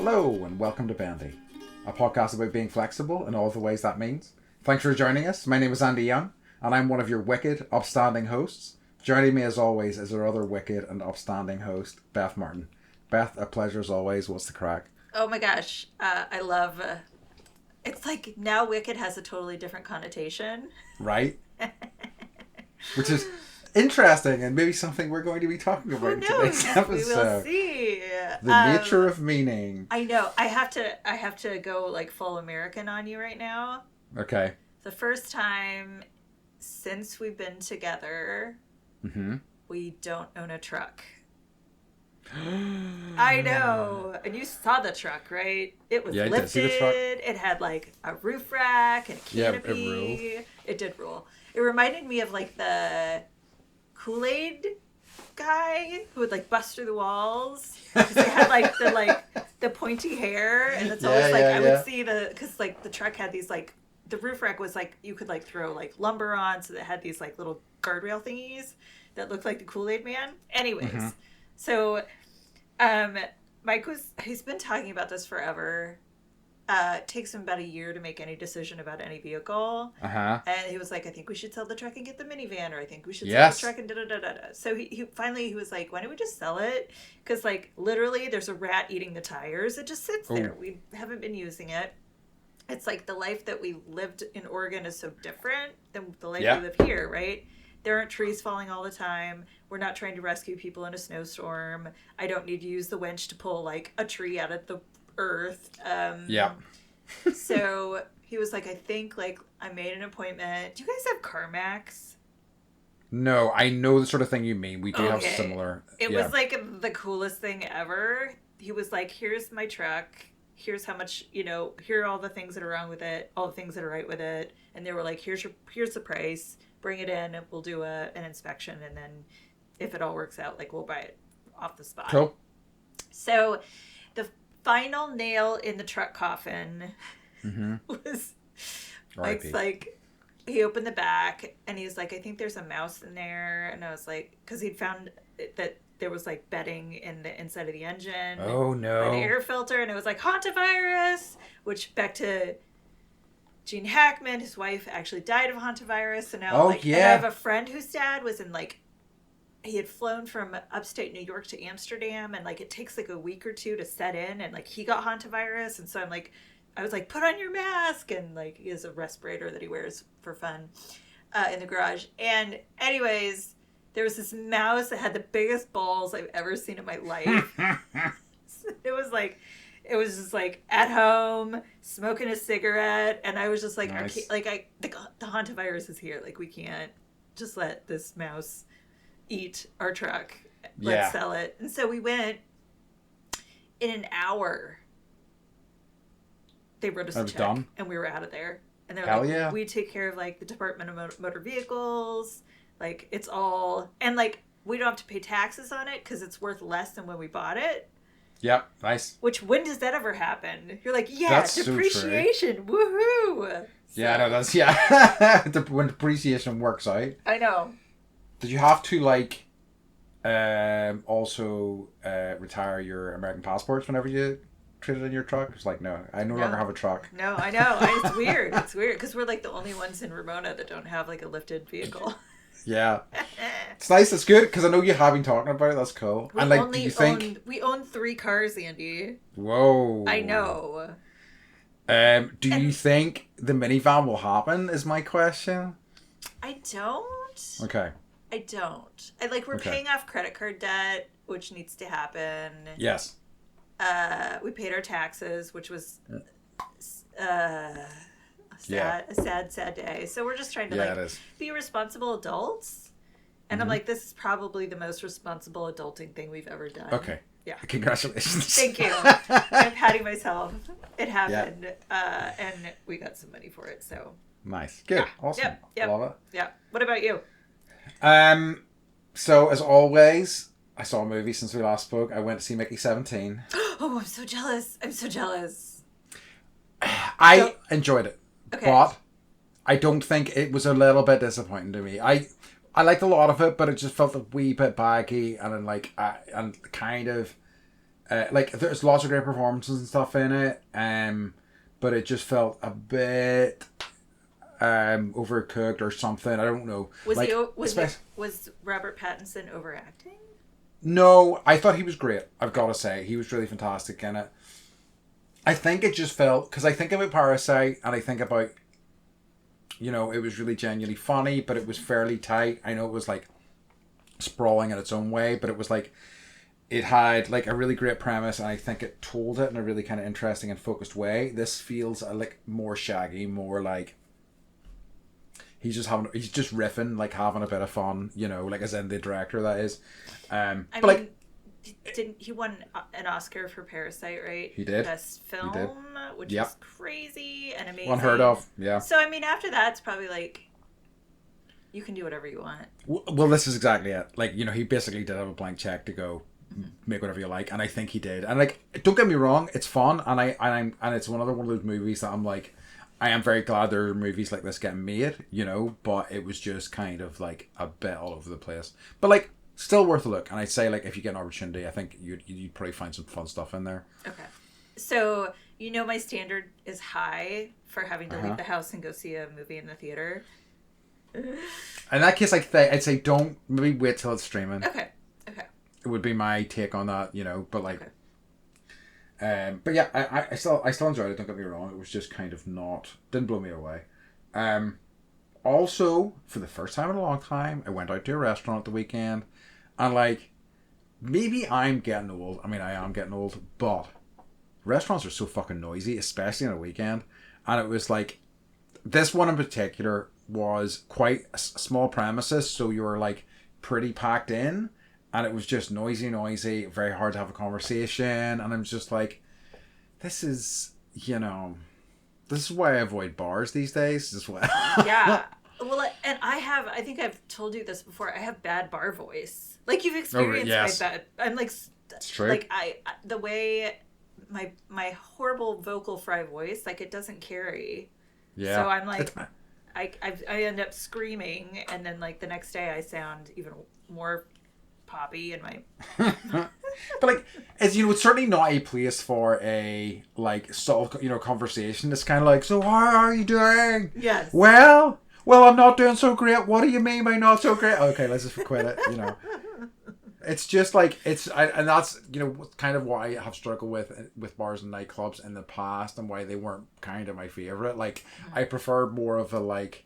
Hello and welcome to Bendy, a podcast about being flexible in all the ways that means. Thanks for joining us. My name is Andy Young and I'm one of your wicked, upstanding hosts. Joining me as always is our other wicked and upstanding host, Beth Martin. Beth, a pleasure as always. What's the crack? Oh my gosh, I love... it's like now wicked has a totally different connotation. Right? Which is interesting and maybe something we're going to be talking about in today's episode. We will see. The nature of meaning. I know. I have to go like full American on you right now. Okay. The first time since we've been together, we don't own a truck. I know. And you saw the truck, right? It was lifted. I see the truck. It had like a roof rack and a canopy. Yeah, it ruled. It did rule. It reminded me of like the Kool-Aid guy who would like bust through the walls because they had like the pointy hair, and it's always like I would see because like the truck had these like the roof rack was like you could like throw like lumber on, so it had these like little guardrail thingies that looked like the Kool-Aid man. Anyways, so Mike he's been talking about this forever. It takes him about a year to make any decision about any vehicle. And he was like, I think we should sell the truck and get the minivan, or I think we should sell the truck and da-da-da-da-da. So he finally was like, why don't we just sell it? Because like literally there's a rat eating the tires. It just sits there. We haven't been using it. It's like the life that we lived in Oregon is so different than the life we live here, right? There aren't trees falling all the time. We're not trying to rescue people in a snowstorm. I don't need to use the winch to pull like a tree out of the earth. So he was like, I think like I made an appointment. Do you guys have CarMax? No, I know the sort of thing you mean. We do have similar. It was like the coolest thing ever. He was like, here's my truck. Here's how much, here are all the things that are wrong with it, all the things that are right with it. And they were like, here's the price. Bring it in. We'll do an inspection. And then if it all works out, like we'll buy it off the spot. Cool. So the final nail in the truck coffin was Mike's like, he opened the back and he was like, I think there's a mouse in there. And I was like, because he'd found that there was like bedding in the inside of the engine. Oh no. By the air filter. And it was like hantavirus, which back to Gene Hackman, his wife actually died of hantavirus. So now and I have a friend whose dad was in like, he had flown from upstate New York to Amsterdam, and like it takes like a week or two to set in, and like he got hantavirus, and so I was like, put on your mask, and like he has a respirator that he wears for fun in the garage. And anyways, there was this mouse that had the biggest balls I've ever seen in my life. It was just like at home smoking a cigarette, and I was just like, nice. The hantavirus is here, like we can't just let this mouse eat our truck. Let's sell it. And so we went in an hour. They wrote us a check done. And we were out of there. And they're like, we take care of like the Department of Motor Vehicles. Like it's all, and like we don't have to pay taxes on it because it's worth less than when we bought it. Yep, nice. Which, when does that ever happen? You're like, that's depreciation. So woohoo. So, yeah, no, that's, when depreciation works out. I know. Did you have to like also retire your American passports whenever you traded in your truck? It's like, no, I no longer have a truck. No, I know. It's weird. It's weird because we're like the only ones in Ramona that don't have like a lifted vehicle. Yeah. It's nice. It's good because I know you have been talking about it. That's cool. We and like, do you think we own 3 cars, Andy? Whoa. I know. Do you think the minivan will happen? Is my question. I don't. Okay. I don't. We're paying off credit card debt, which needs to happen. Yes. We paid our taxes, which was a sad day. So we're just trying to be responsible adults. And I'm like, this is probably the most responsible adulting thing we've ever done. Okay. Yeah. Congratulations. Thank you. I'm patting myself. It happened. And we got some money for it. So nice. Good. Yeah. Awesome. Yep. Love it. Yeah. What about you? So as always, I saw a movie since we last spoke. I went to see Mickey 17. Oh, I'm so jealous. I enjoyed it. Okay. But I don't think it was a little bit disappointing to me. I liked a lot of it, but it just felt a wee bit baggy and kind of like there's lots of great performances and stuff in it, but it just felt a bit overcooked or something. I don't know. Was Robert Pattinson overacting? No, I thought he was great. I've got to say, he was really fantastic in it. I think it just felt, because I think about Parasite and I think about, you know, it was really genuinely funny, but it was fairly tight. I know it was like sprawling in its own way, but it was like, it had like a really great premise, and I think it told it in a really kind of interesting and focused way. This feels like more shaggy, more like he's just riffing, like having a bit of fun, you know, like as in the director that is. Didn't he won an Oscar for Parasite, right? He did. Best film, which is crazy and amazing. Unheard of, yeah. So I mean, after that, it's probably like you can do whatever you want. Well, this is exactly it. Like, you know, he basically did have a blank check to go make whatever you like, and I think he did. And like, don't get me wrong, it's fun, and it's one of those movies that I'm like, I am very glad there are movies like this getting made, you know, but it was just kind of like a bit all over the place. But like, still worth a look. And I'd say like, if you get an opportunity, I think you'd probably find some fun stuff in there. Okay. So, you know, my standard is high for having to leave the house and go see a movie in the theater. In that case, I'd say don't, maybe wait till it's streaming. Okay. It would be my take on that, you know, but like, but yeah, I still enjoyed it, don't get me wrong. It was just kind of didn't blow me away. Also, for the first time in a long time, I went out to a restaurant at the weekend, and like, maybe I'm getting old. I mean, I am getting old, but restaurants are so fucking noisy, especially on a weekend. And it was like, this one in particular was quite a small premises, so you were like pretty packed in, and it was just noisy, very hard to have a conversation. And I'm just like, this is why I avoid bars these days as well. Yeah. Well, and I think I've told you this before, I have bad bar voice. Like, you've experienced my bad. I'm like, it's true. Like, the way my horrible vocal fry voice, like, it doesn't carry. Yeah. So I'm like, I end up screaming, and then like the next day I sound even more poppy in my. But like, as you know, it's certainly not a place for a like subtle, you know, conversation. It's kind of like, so how are you doing? Yes. Well, I'm not doing so great. What do you mean by not so great? Okay, let's just quit it. You know, it's just like and that's, you know, kind of why I have struggled with bars and nightclubs in the past, and why they weren't kind of my favorite. Like, I prefer more of a like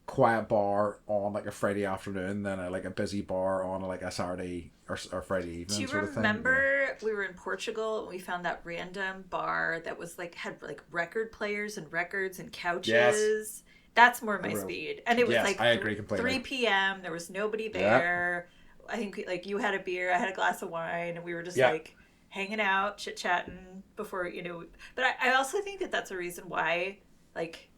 quiet bar on like a Friday afternoon than a busy bar on like a Saturday or Friday evening. Do you sort of remember thing. We were in Portugal and we found that random bar that was like had like record players and records and couches? Yes. That's more my speed. And it was I agree completely. 3 p.m. There was nobody there. Yep. I think like you had a beer, I had a glass of wine, and we were just like hanging out, chit-chatting before, you know. But I also think that that's a reason why, like,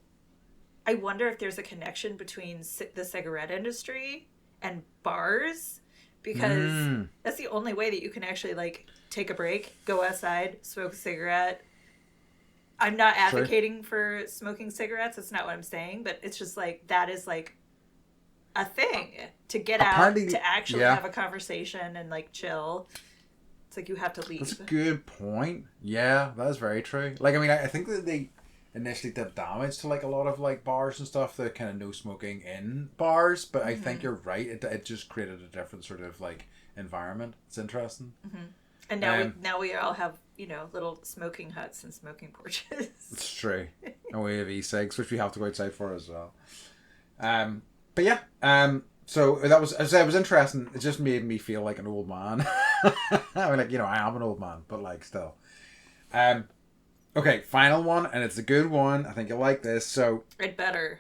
I wonder if there's a connection between the cigarette industry and bars, because that's the only way that you can actually like take a break, go outside, smoke a cigarette. I'm not advocating for smoking cigarettes. That's not what I'm saying, but it's just like, that is like a thing to get out, to actually have a conversation and like chill. It's like you have to leave. That's a good point. Yeah, that is very true. Like, I mean, I think that they initially did damage to like a lot of like bars and stuff, that kind of no smoking in bars, but I think you're right. It just created a different sort of like environment. It's interesting. And now we all have, you know, little smoking huts and smoking porches. It's true. And we have e-cigs, which we have to go outside for as well. But yeah, so that was, as I was interesting. It just made me feel like an old man. I mean, like, you know, I am an old man, but like still. Okay, final one, and it's a good one. I think you'll like this. So it better.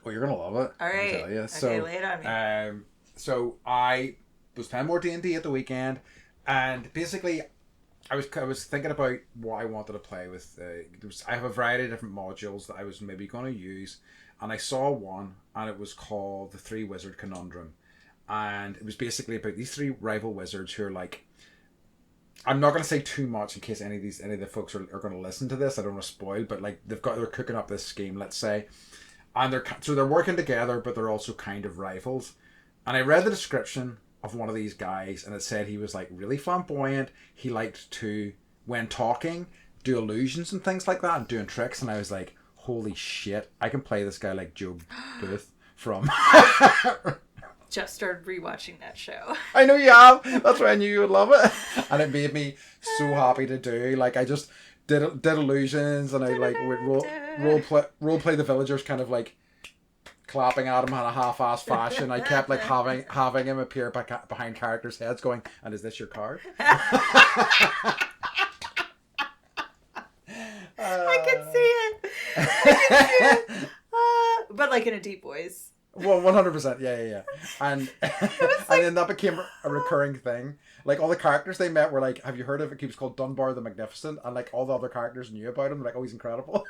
Oh, you're gonna love it. All right. Tell you. Okay, so, lay it on me. So I was playing more D&D at the weekend, and basically, I was thinking about what I wanted to play with. I have a variety of different modules that I was maybe going to use, and I saw one, and it was called the 3 Wizard Conundrum, and it was basically about these 3 rival wizards who are like. I'm not going to say too much in case any of the folks are going to listen to this. I don't want to spoil, but like they're cooking up this scheme, let's say, and they're working together, but they're also kind of rivals. And I read the description, of one of these guys, and it said he was like really flamboyant. He liked to, when talking, do illusions and things like that, and doing tricks. And I was like, holy shit, I can play this guy like Joe Booth from. Just started rewatching that show. I know you have. That's why I knew you would love it, and it made me so happy to do. Like I just did illusions, and I like would role play the villagers, kind of like clapping at him in a half-assed fashion. I kept like having him appear behind characters' heads, going, "And is this your card?" I can see it. But like in a deep voice. Well, 100%, yeah. And and then that became a recurring thing. Like all the characters they met were like, "Have you heard of it?" He was called Dunbar the Magnificent, and like all the other characters knew about him. Like, "Oh, he's incredible."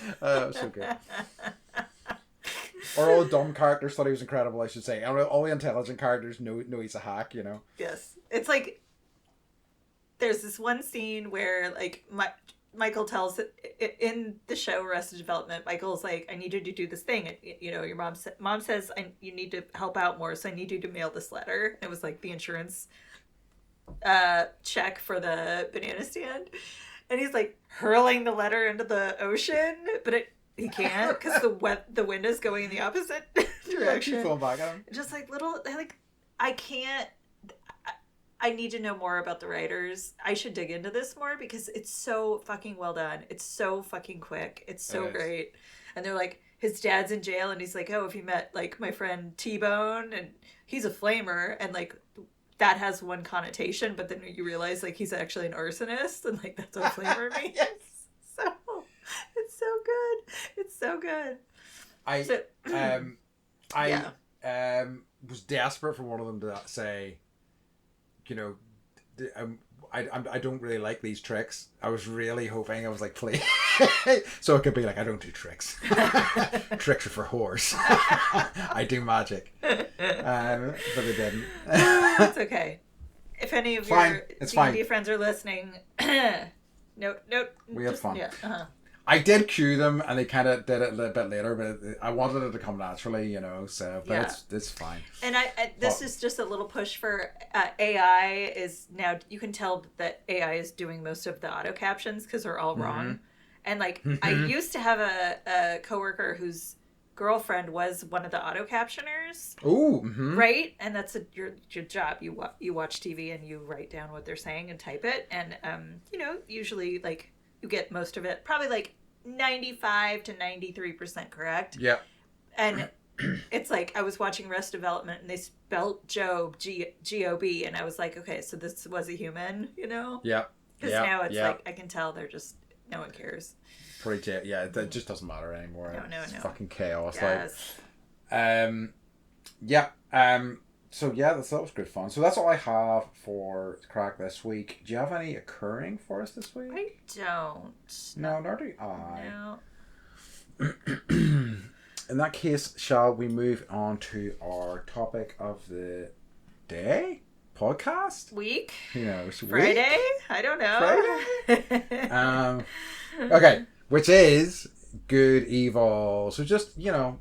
It was so good. Or all the dumb characters thought he was incredible, I should say. And all the intelligent characters know he's a hack, you know. Yes, it's like there's this one scene where like Michael tells in the show Arrested Development, Michael's like, "I need you to do this thing. You know, your mom says you need to help out more, so I need you to mail this letter." It was like the insurance check for the banana stand, and he's like hurling the letter into the ocean, but he can't because the wind is going in the opposite direction. Actually, back at him. Just like little like I can't. I need to know more about the writers. I should dig into this more because it's so fucking well done. It's so fucking quick. It's so great. And they're like, his dad's in jail and he's like, "Oh, if you met like my friend T-Bone, and he's a flamer," and like that has one connotation, but then you realize like he's actually an arsonist, and like that's what flamer means. Yes. So it's so good. It's so good. I was desperate for one of them to say, you know, I don't really like these tricks. I was really hoping, I was like, please. So it could be like, "I don't do tricks. Tricks are for whores. I do magic." But they didn't. It's okay. If any of your D&D friends are listening, no. We had fun. Yeah. I did cue them, and they kind of did it a little bit later, but I wanted it to come naturally, you know. So, but it's fine. And this is just a little push for AI. Is now you can tell that AI is doing most of the auto captions because they're all wrong. And like I used to have a coworker whose girlfriend was one of the auto captioners. Ooh, right, and that's your job. You watch TV and you write down what they're saying and type it, and you know, usually like. You get most of it, probably like 95 to 93% correct. Yeah. And it's like I was watching Arrested Development and they spelled Job G-O-B, and I was like, okay, so this was a human, you know? Yeah. Because now it's like I can tell they're just no one cares. Pretty it just doesn't matter anymore. No. It's fucking chaos. Yes. So yeah, that was good fun. So that's all I have for crack this week. Do you have any occurring for us this week? I don't. No, nor do I. No. In that case, shall we move on to our topic of the day? Podcast? Week? Who knows? Friday? Week? I don't know. Friday? Okay, which is good, evil. So just, you know,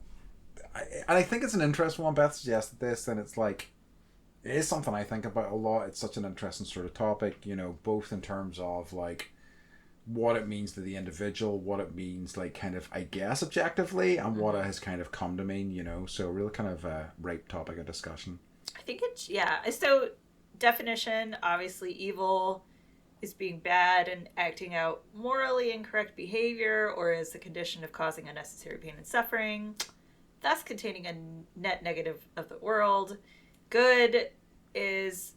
I think it's an interesting one. Beth suggested this, and it's like, it is something I think about a lot. It's such an interesting sort of topic, you know, both in terms of like what it means to the individual, what it means like kind of, I guess, objectively, and what it has kind of come to mean, you know. So real kind of a ripe topic of discussion. I think it's, so definition, obviously evil is being bad and acting out morally incorrect behavior, or is the condition of causing unnecessary pain and suffering, thus containing a net negative of the world. Good is,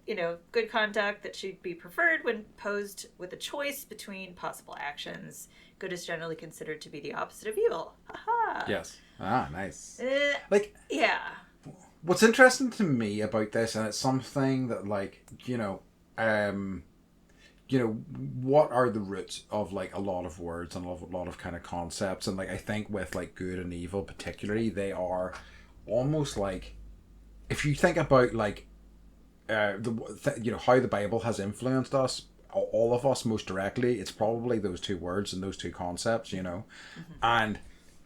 you know, good conduct that should be preferred when posed with a choice between possible actions. Good is generally considered to be the opposite of evil. Haha. Yes. Ah, nice. Yeah. What's interesting to me about this, and it's something that, like, you know, what are the roots of like a lot of words and a lot of kind of concepts, and like I think with like good and evil particularly, they are almost like, if you think about like how the Bible has influenced us, all of us most directly, it's probably those two words and those two concepts, you know. And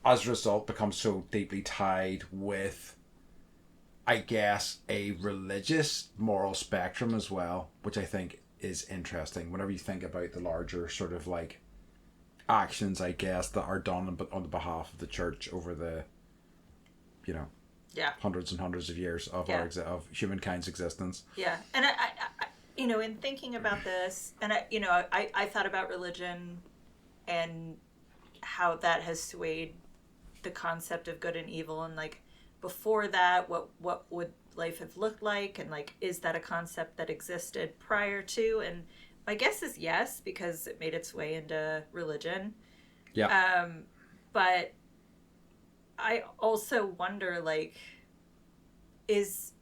as a result becomes so deeply tied with I guess, a religious moral spectrum as well, which I think is interesting. Whenever you think about the larger sort of like actions, I guess, that are done on the behalf of the church over the, you know, yeah, hundreds and hundreds of years of of humankind's existence. Yeah, and I in thinking about this, and I thought about religion and how that has swayed the concept of good and evil, and like before that, what would life have looked like, and like is that a concept that existed prior to? And my guess is yes, because it made its way into religion. Yeah. But I also wonder, like, is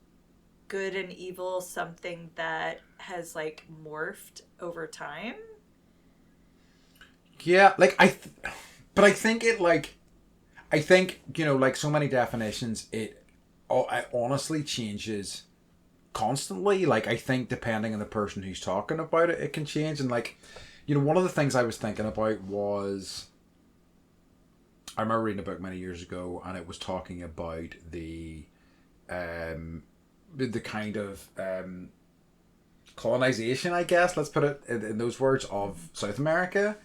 good and evil something that has like morphed over time? Yeah, like but I think it like, I think, you know, like so many definitions, it honestly changes constantly. Like I think depending on the person who's talking about it, it can change. And like, you know, one of the things I was thinking about was, I remember reading a book many years ago, and it was talking about the kind of colonization, I guess, let's put it in those words, of South America,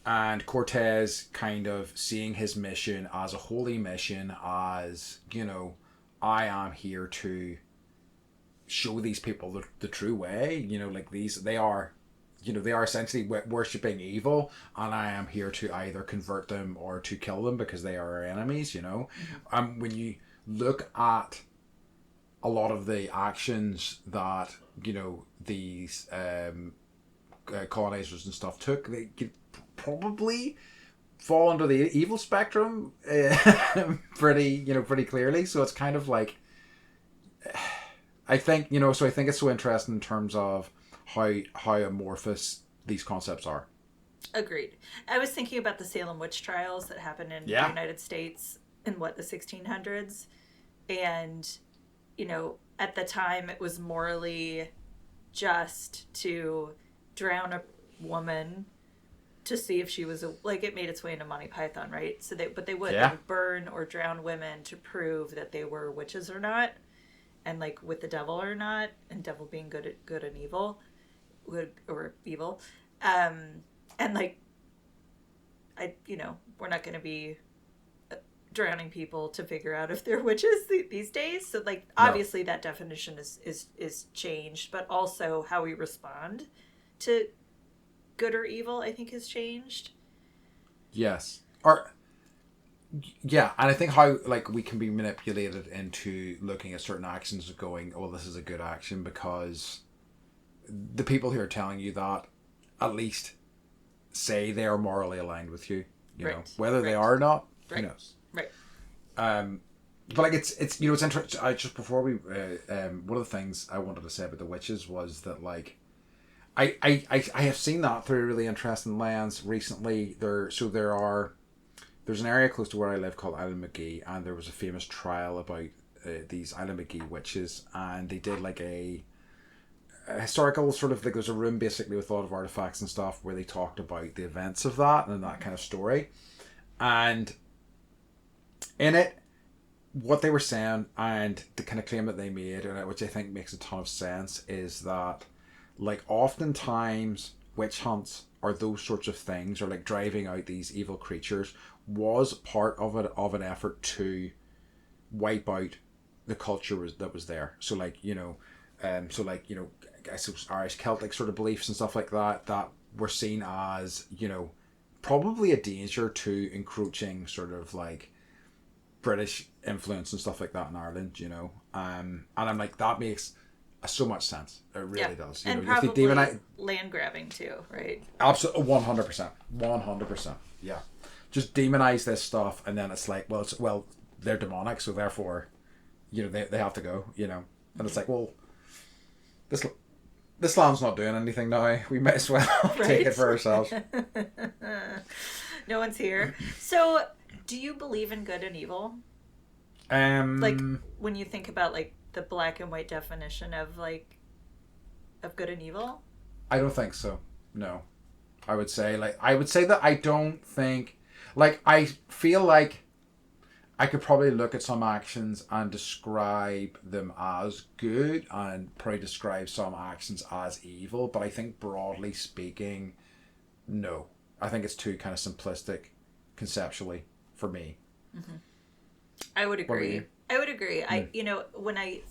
and Cortez kind of seeing his mission as a holy mission, as, you know, I am here to show these people the true way, you know, like they are, you know, they are essentially worshipping evil, and I am here to either convert them or to kill them because they are our enemies, you know. When you look at a lot of the actions that, you know, these colonizers and stuff took, they could probably fall under the evil spectrum pretty clearly. So it's kind of like, I think, you know, so I think it's so interesting in terms of how amorphous these concepts are. Agreed. I was thinking about the Salem witch trials that happened in the United States in the 1600s, and you know, at the time it was morally just to drown a woman to see if she was like, it made its way into Monty Python, right? So they would burn or drown women to prove that they were witches or not, and like with the devil or not, and devil being good and evil, or evil, and like, we're not going to be drowning people to figure out if they're witches these days. So like, obviously that definition is changed, but also how we respond to good or evil, I think, has changed. Yes. Yeah, and I think how like we can be manipulated into looking at certain actions and going, oh, this is a good action, because the people who are telling you that at least say they are morally aligned with you. You know, whether they are or not, who knows? Right. But like it's you know, it's interesting. Just before we one of the things I wanted to say about the witches was that like I have seen that through a really interesting lens recently. There's an area close to where I live called Island McGee, and there was a famous trial about these Island McGee witches, and they did like a historical sort of, like, there's a room basically with a lot of artifacts and stuff where they talked about the events of that and that kind of story. And in it, what they were saying and the kind of claim that they made, and which I think makes a ton of sense, is that like oftentimes witch hunts or those sorts of things, or like driving out these evil creatures, was part of an effort to wipe out the culture that was there. So like, you know, I suppose Irish Celtic sort of beliefs and stuff like that were seen as, you know, probably a danger to encroaching sort of like British influence and stuff like that in Ireland, you know. And I'm like, that makes so much sense. It really does. You and know, probably land grabbing too, right? Absolutely, 100%. Yeah. Just demonize this stuff, and then it's like, well, they're demonic, so therefore, you know, they have to go, you know. And it's like, well, this land's not doing anything now. We might as well take it for ourselves. No one's here. So, do you believe in good and evil? Like, when you think about like the black and white definition of good and evil? I don't think so. No. I would say that I don't think, like, I feel like I could probably look at some actions and describe them as good and probably describe some actions as evil, but I think broadly speaking, no. I think it's too kind of simplistic conceptually for me. Mm-hmm. I would agree. I would agree. I when I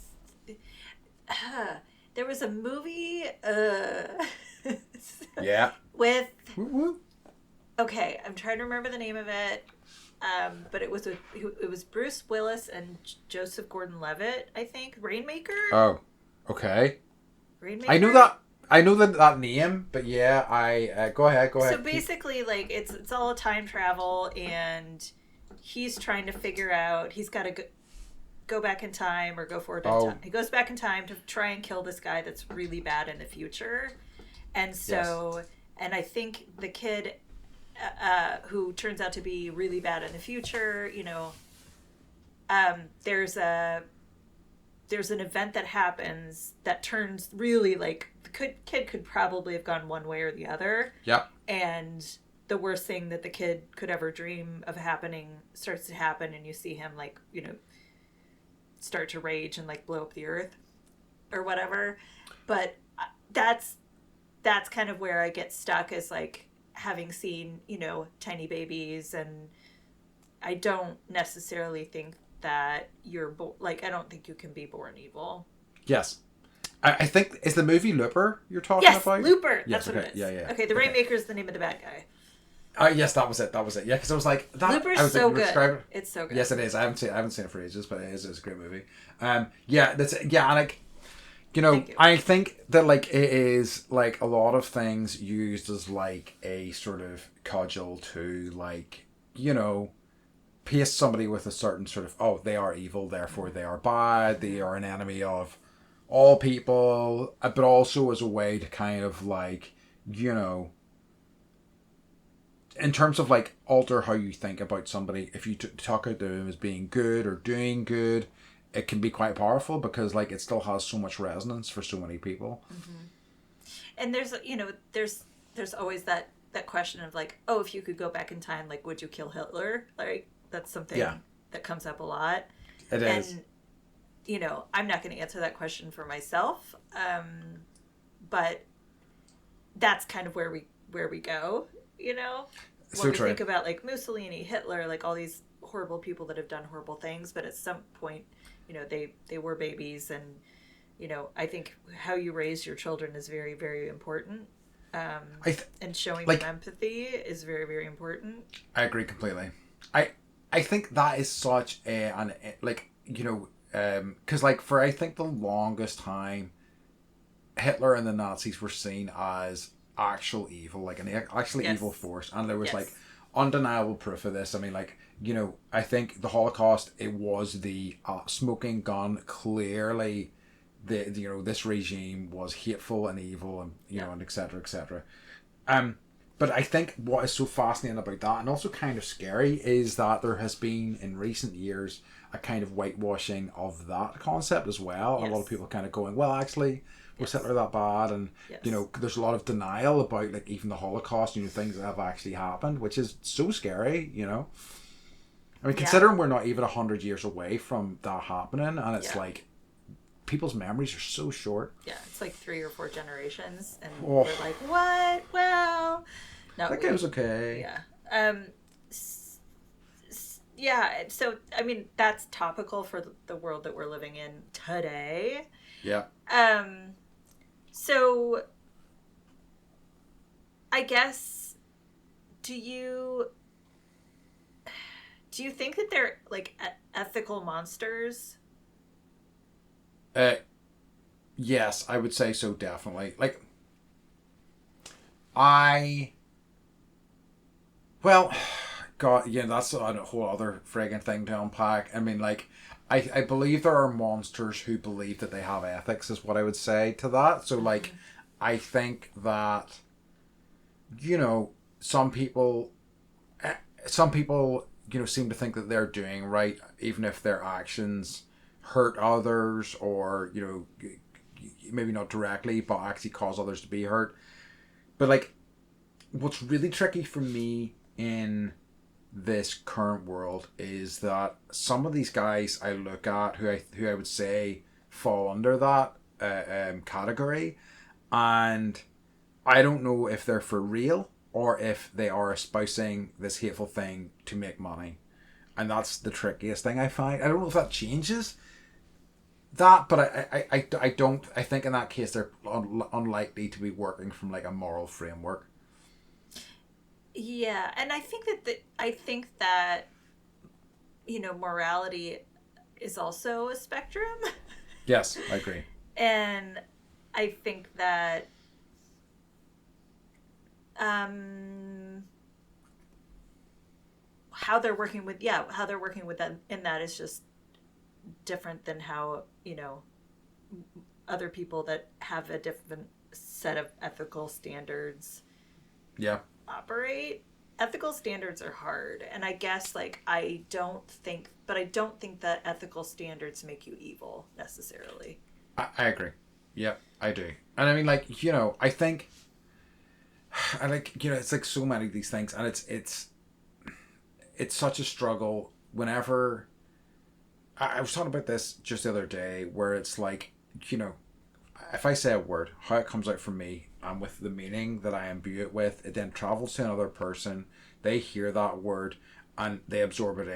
there was a movie Yeah. with Woo-woo. okay, I'm trying to remember the name of it. But it was Bruce Willis and Joseph Gordon-Levitt, I think. Rainmaker? Oh, okay. Rainmaker? I know that name, but yeah, go ahead. So basically, like, it's all time travel, and he's trying to figure out, he's got to go back in time or go forward in time. He goes back in time to try and kill this guy that's really bad in the future. And so, yes. And I think the kid... who turns out to be really bad in the future, there's an event that happens that turns really, like, the kid could probably have gone one way or the other. Yep. And the worst thing that the kid could ever dream of happening starts to happen, and you see him, like, start to rage and, like, blow up the earth or whatever. But that's kind of where I get stuck, is, like, having seen, tiny babies, and I don't necessarily think that you're I don't think you can be born evil. Yes. I think, is the movie Looper you're talking about? Yes, Looper. Yes, that's what it is. Yeah. Okay, the Rainmaker is the name of the bad guy. Yes, that was it. Yeah, because I was like, Looper's so good. It's so good. Yes, it is. I haven't seen it for ages, but it's a great movie. And like, I think that, like, it is, like, a lot of things used as, like, a sort of cudgel to, like, paste somebody with a certain sort of, oh, they are evil, therefore they are bad, they are an enemy of all people, but also as a way to kind of, like, in terms of, like, alter how you think about somebody. If you talk about them as being good or doing good, it can be quite powerful, because, like, it still has so much resonance for so many people. Mm-hmm. And there's always that question of, like, oh, if you could go back in time, like, would you kill Hitler? Like, that's something that comes up a lot. It is. And, I'm not going to answer that question for myself. But that's kind of where we go, So when we true. think about, like, Mussolini, Hitler, like, all these horrible people that have done horrible things, but at some point, they were babies, and I think how you raise your children is very, very important, and showing them empathy is very, very important. I agree completely. I think that is such because, like, for I think the longest time, Hitler and the Nazis were seen as actual evil, like an actually evil force, and there was like undeniable proof of this. I mean, like, I think the Holocaust, it was the smoking gun. Clearly, this regime was hateful and evil, and and etc. etc. But I think what is so fascinating about that, and also kind of scary, is that there has been in recent years a kind of whitewashing of that concept as well. Yes. A lot of people kind of going, well, actually, was Hitler that bad? And there's a lot of denial about, like, even the Holocaust, things that have actually happened, which is so scary. I mean, considering we're not even 100 years away from that happening, and it's like, people's memories are so short. Yeah, it's like 3 or 4 generations, and we're like, what? Well, no, that game's okay. Yeah. So, I mean, that's topical for the world that we're living in today. Yeah. So, I guess, do you think that they're, like, ethical monsters? Yes, I would say so, definitely. Like, God, that's a whole other friggin' thing to unpack. I mean, like, I believe there are monsters who believe that they have ethics, is what I would say to that. So, like, I think that, some people, seem to think that they're doing right, even if their actions hurt others, or, maybe not directly, but actually cause others to be hurt. But, like, what's really tricky for me in this current world is that some of these guys I look at who I would say fall under that category, and I don't know if they're for real or if they are espousing this hateful thing to make money. And that's the trickiest thing I find. I don't know if that changes that, but I don't. I think in that case they're unlikely to be working from like a moral framework. Yeah, and I think that morality is also a spectrum. Yes, I agree. And I think that how they're working with them in that is just different than how other people that have a different set of ethical standards operate. Ethical standards are hard, and I guess I don't think that ethical standards make you evil necessarily. I agree. Yeah, I do. And I mean, I think it's like so many of these things, and it's such a struggle whenever I was talking about this just the other day, where it's like, if I say a word, how it comes out from me and with the meaning that I imbue it with, it then travels to another person. They hear that word and they absorb it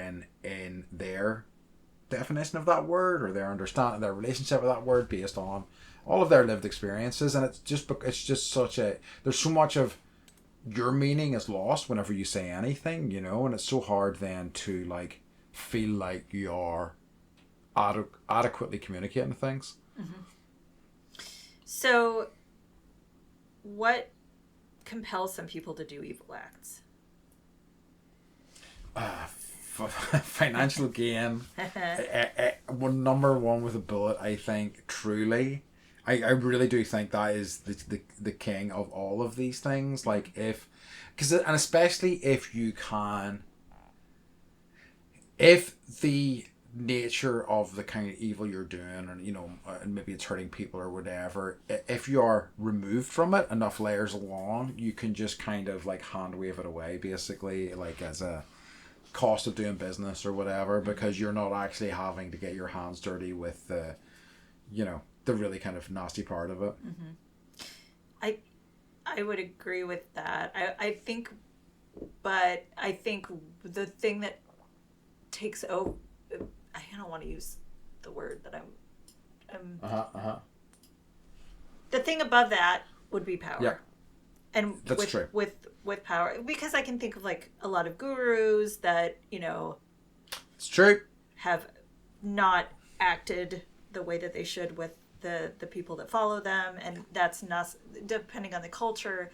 in their definition of that word, or their understanding, their relationship with that word based on all of their lived experiences. And it's just such a, there's so much of your meaning is lost whenever you say anything, and it's so hard then to feel like you're adequately communicating things. Mm-hmm. So what compels some people to do evil acts? Financial gain. Number one with a bullet, I think, truly. I really do think that is the king of all of these things. And especially if you can, if the nature of the kind of evil you're doing, and maybe it's hurting people or whatever, if you are removed from it enough layers along, you can just kind of hand wave it away, basically, as a cost of doing business or whatever, because you're not actually having to get your hands dirty with the really kind of nasty part of it. Mm-hmm. I would agree with that. I think the thing that takes over, I don't want to use the word that I'm the thing above that would be power. Yeah. And that's true. With power, because I can think of a lot of gurus that it's true, have not acted the way that they should with the people that follow them, and that's not, depending on the culture,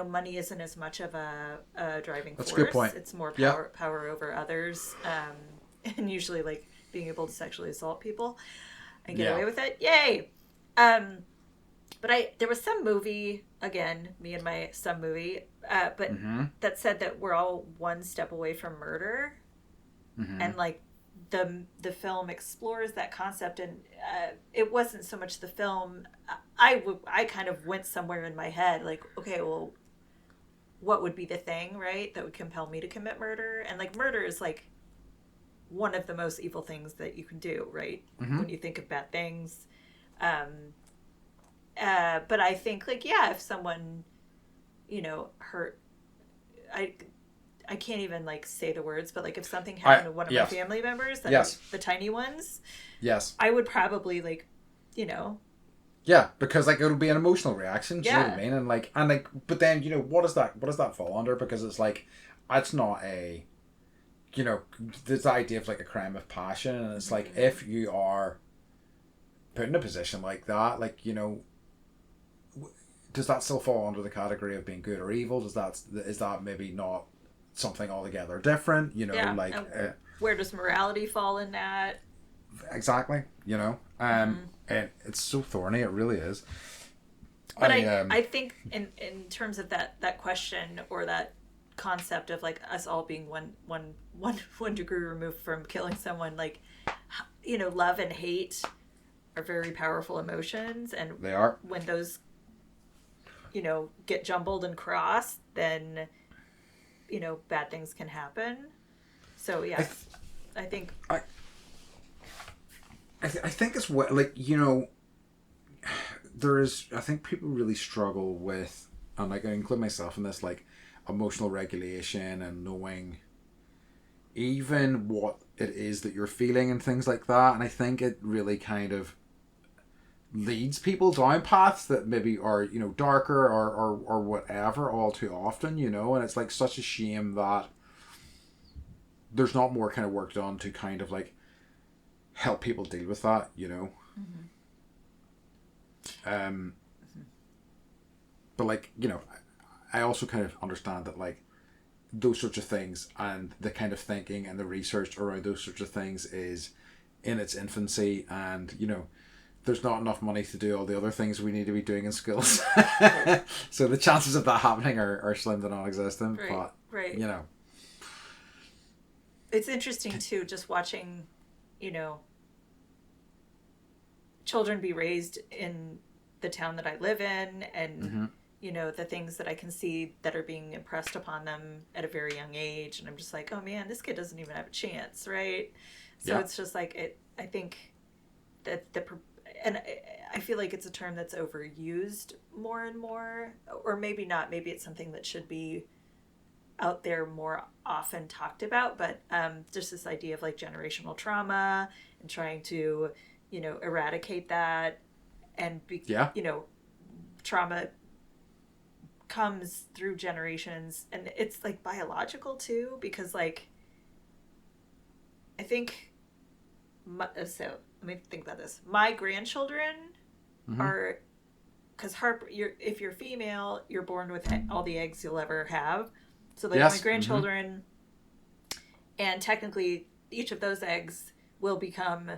money isn't as much of a driving force. That's a good point. It's more power over others, and usually being able to sexually assault people and get away with it. Yay! But there was some movie, again, me and my some movie, but that said that we're all one step away from murder, and the film explores that concept, and it wasn't so much the film. I kind of went somewhere in my head, okay, well, what would be the thing, right, that would compel me to commit murder? And murder is one of the most evil things that you can do, right? When you think of bad things. But I think if someone, hurt, I can't even say the words, but if something happened to one of my family members, the tiny ones, I would probably yeah, because it would be an emotional reaction. Do you know what I mean? And but then what does that fall under? Because it's it's not a, there's the idea of a crime of passion, and it's if you are put in a position like that, does that still fall under the category of being good or evil? Is that maybe not something altogether different? Where does morality fall in that? Exactly. And it's so thorny. It really is. But I think in terms of that question, or that concept of us all being one degree removed from killing someone, love and hate are very powerful emotions, and they are. When those get jumbled and crossed, then bad things can happen. So yeah, I think I think it's what, like, you know, I think people really struggle with, and like I include myself in this, like emotional regulation and knowing even what it is that you're feeling and things like that. And I think it really kind of leads people down paths that maybe are, you know, darker or whatever all too often, you know. And it's like such a shame that there's not more kind of work done to kind of like help people deal with that, you know. But like, you know, I also kind of understand that like those sorts of things and the kind of thinking and the research around those sorts of things is in its infancy, and you know, there's not enough money to do all the other things we need to be doing in schools. So the chances of that happening are slim to non-existent. But you know, it's interesting too, just watching, you know, children be raised in the town that I live in, and you know, the things that I can see that are being impressed upon them at a very young age, and I'm just like, oh man, this kid doesn't even have a chance, right? So it's just like I think that and I feel like it's a term that's overused more and more, or maybe not. Maybe it's something that should be out there more often talked about, but just this idea of like generational trauma and trying to, you know, eradicate that, and you know, trauma comes through generations, and it's like biological too, because like I think so let me think about this. My grandchildren are, because if you're female, you're born with all the eggs you'll ever have. So like my grandchildren, and technically each of those eggs will become,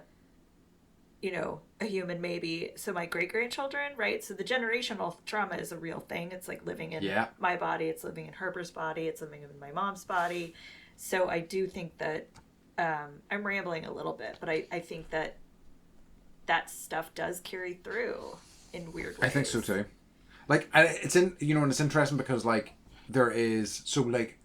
you know, a human maybe. So my great-grandchildren, right? So the generational trauma is a real thing. It's like living in my body. It's living in Herber's body. It's living in my mom's body. So I do think that I'm rambling a little bit, but I think that stuff does carry through in weird ways. I think so too. Like, it's in, you know, and it's interesting because like there is, so like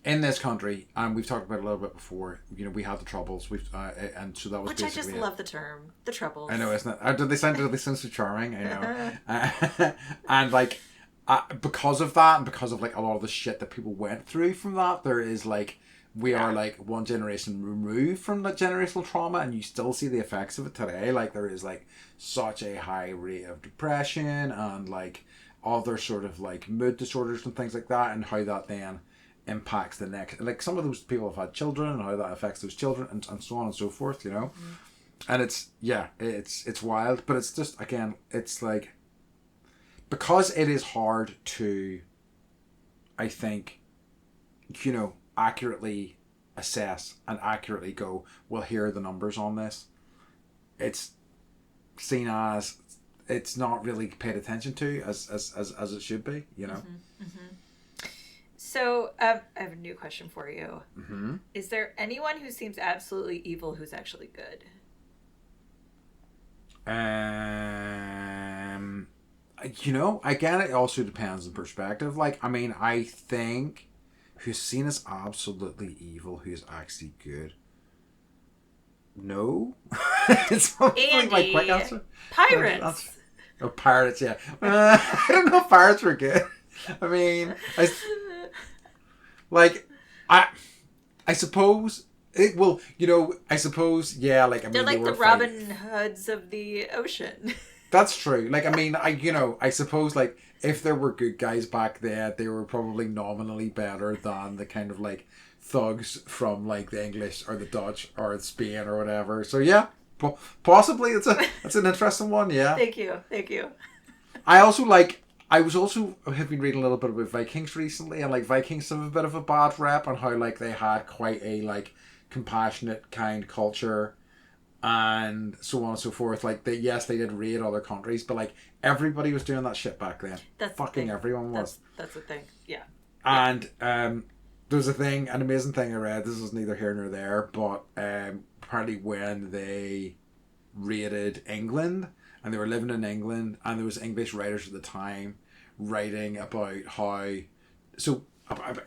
in this country, and we've talked about it a little bit before, you know, we had the Troubles, and so that was, which I just love the term, the Troubles. I know, isn't it? Did they sound so charming? I know. And like, because of that, and because of like a lot of the shit that people went through from that, there is like, we are like one generation removed from that generational trauma, and you still see the effects of it today. Like there is like such a high rate of depression and like other sort of like mood disorders and things like that, and how that then impacts the next, like some of those people have had children and how that affects those children, and so on and so forth, you know. And it's it's wild, but it's just, again, it's like, because it is hard to, I think, you know, accurately assess and accurately go, well, here are the numbers on this. It's seen as it's not really paid attention to as it should be, you know. So I have a new question for you. Is there anyone who seems absolutely evil who's actually good? You know, again, it also depends on perspective. Like, I mean, I think who's seen as absolutely evil who's actually good. No. It's probably Andy, my quick answer. Pirates. Oh, pirates, yeah. I don't know if pirates were good. I mean, I suppose it will, you know, I suppose, yeah, like, I mean, they're like the Robin Hoods of the ocean. That's true. Like, I mean, I suppose, like, if there were good guys back then, they were probably nominally better than the kind of like thugs from like the English or the Dutch or Spain or whatever. So yeah, possibly it's an interesting one. Yeah. Thank you. I have been reading a little bit about Vikings recently, and like Vikings have a bit of a bad rep on how like they had quite a like compassionate, kind culture, and so on and so forth. Like they did raid other countries, but like everybody was doing that shit back then. That's fucking everyone was. That's the thing. Yeah. And there's an amazing thing I read. This is neither here nor there, but apparently when they raided England and they were living in England, and there was English writers at the time writing about how, so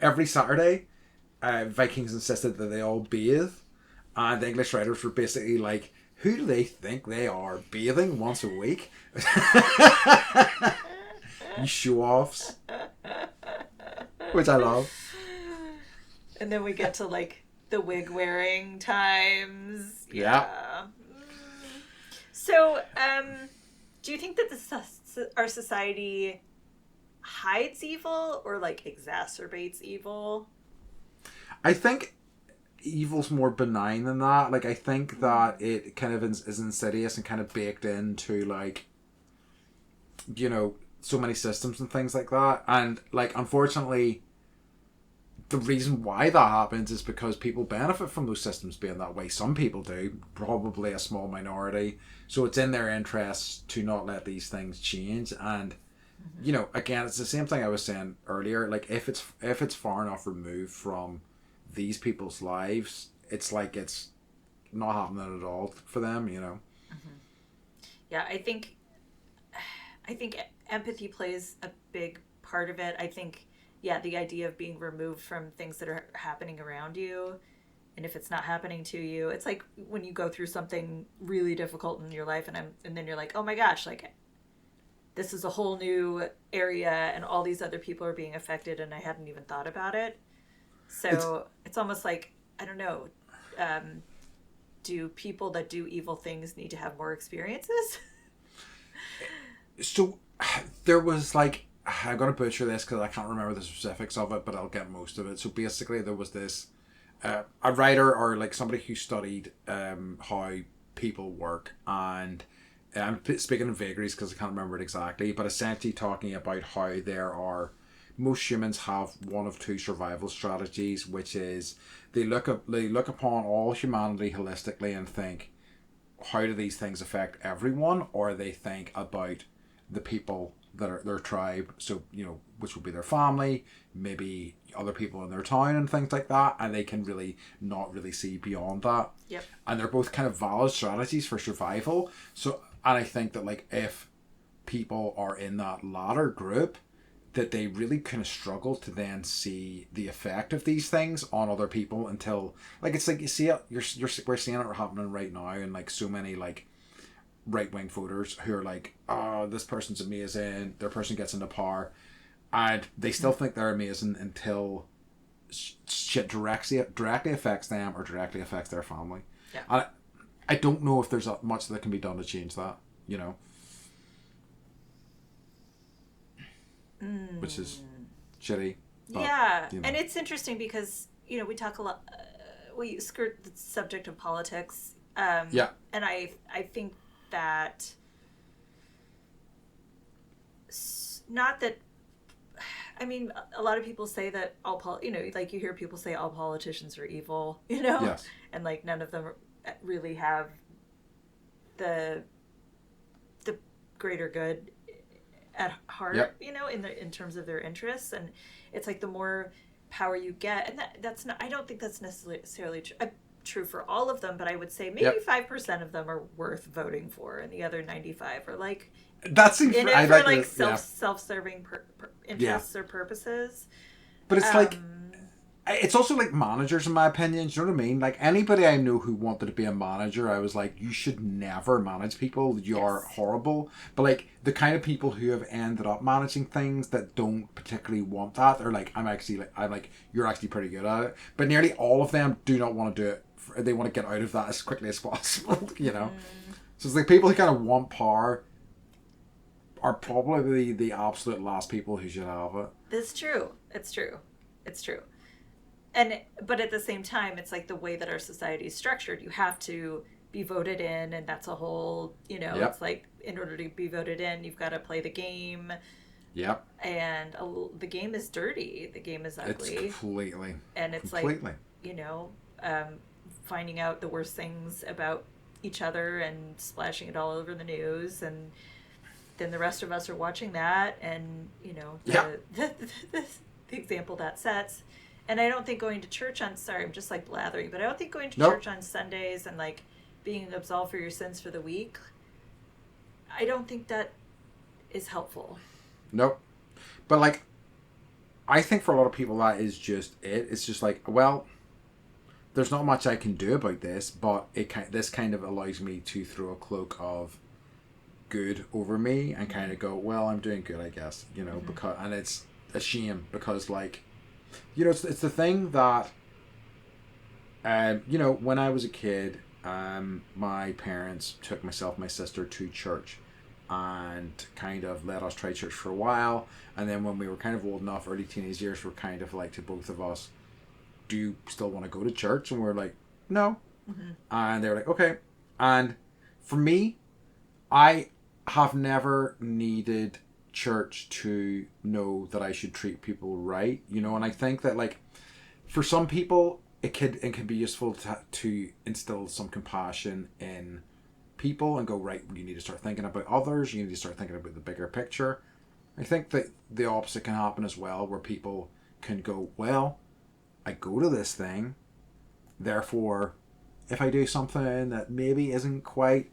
every Saturday Vikings insisted that they all bathe, and the English writers were basically like, who do they think they are, bathing once a week? You show-offs. Which I love. And then we get to, like, the wig-wearing times. Yeah. So, do you think that our society hides evil or, like, exacerbates evil? I think evil's more benign than that. Like, I think that it kind of is insidious and kind of baked into, like, you know, so many systems and things like that. And, like, unfortunately, the reason why that happens is because people benefit from those systems being that way. Some people do, probably a small minority. So it's in their interests to not let these things change. And, you know, again, it's the same thing I was saying earlier. Like, if it's far enough removed from these people's lives, it's like it's not happening at all for them, you know. Yeah, I think empathy plays a big part of it. I think, yeah, the idea of being removed from things that are happening around you, and if it's not happening to you, it's like when you go through something really difficult in your life, and then you're like, oh my gosh, like, this is a whole new area, and all these other people are being affected, and I hadn't even thought about it. So it's almost like, I don't know, do people that do evil things need to have more experiences? So there was, like, I'm going to butcher this because I can't remember the specifics of it, but I'll get most of it. So basically there was this, a writer or like somebody who studied how people work, and I'm speaking in vagaries because I can't remember it exactly, but essentially talking about how most humans have one of two survival strategies, which is they look upon all humanity holistically and think, how do these things affect everyone? Or they think about the people that are their tribe, so, you know, which would be their family, maybe other people in their town and things like that, and they can really not really see beyond that. Yep. And they're both kind of valid strategies for survival. So, and I think that, like, if people are in that latter group, that they really kind of struggle to then see the effect of these things on other people until, like, it's like you see it, we're seeing it happening right now, and like so many like right-wing voters who are like, oh, this person's amazing, their person gets into power, and they still think they're amazing until shit directly affects them or directly affects their family. Yeah. And I don't know if there's much that can be done to change that, you know. Which is shitty. But, yeah, you know. And it's interesting because, you know, we talk a lot, we skirt the subject of politics. Yeah. And I think that, not that, I mean, a lot of people say that you know, like you hear people say all politicians are evil, you know? Yes. And like none of them really have the greater good at heart. Yep. You know, in terms of their interests. And it's like the more power you get, and that's not, I don't think that's necessarily true for all of them, but I would say maybe 5% of them are worth voting for, and the other 95 are like that's in it for like self-serving interests or purposes. But it's like, it's also like managers, in my opinion. Do you know what I mean? Like, anybody I know who wanted to be a manager, I was like, you should never manage people. You're horrible. But like the kind of people who have ended up managing things that don't particularly want that, are like, I'm like, you're actually pretty good at it. But nearly all of them do not want to do it. They want to get out of that as quickly as possible. You know. So it's like people who kind of want power are probably the absolute last people who should have it. It's true. But at the same time, it's like the way that our society is structured. You have to be voted in, and that's a whole, you know, it's like in order to be voted in, you've got to play the game. Yep. And the game is dirty. The game is ugly. It's completely. And it's like, you know, finding out the worst things about each other and splashing it all over the news, and then the rest of us are watching that, and, you know, the example that sets. And I don't think going to church I'm just like blathering, but I don't think going to church on Sundays and like being absolved for your sins for the week, I don't think that is helpful. Nope. But like, I think for a lot of people that is just it. It's just like, well, there's not much I can do about this, but this kind of allows me to throw a cloak of good over me and kind of go, well, I'm doing good, I guess, because, and it's a shame because, like, it's the thing that, when I was a kid, my parents took myself and my sister to church and kind of let us try church for a while, and then when we were kind of old enough, early teenage years, were kind of like to both of us, do you still want to go to church? And we're like, no. And they were like, okay. And for me, I have never needed church to know that I should treat people right, and I think that, like, for some people it can be useful to instill some compassion in people and go, right, you need to start thinking about others, you need to start thinking about the bigger picture. I think that the opposite can happen as well, where people can go, well, I go to this thing, therefore if I do something that maybe isn't quite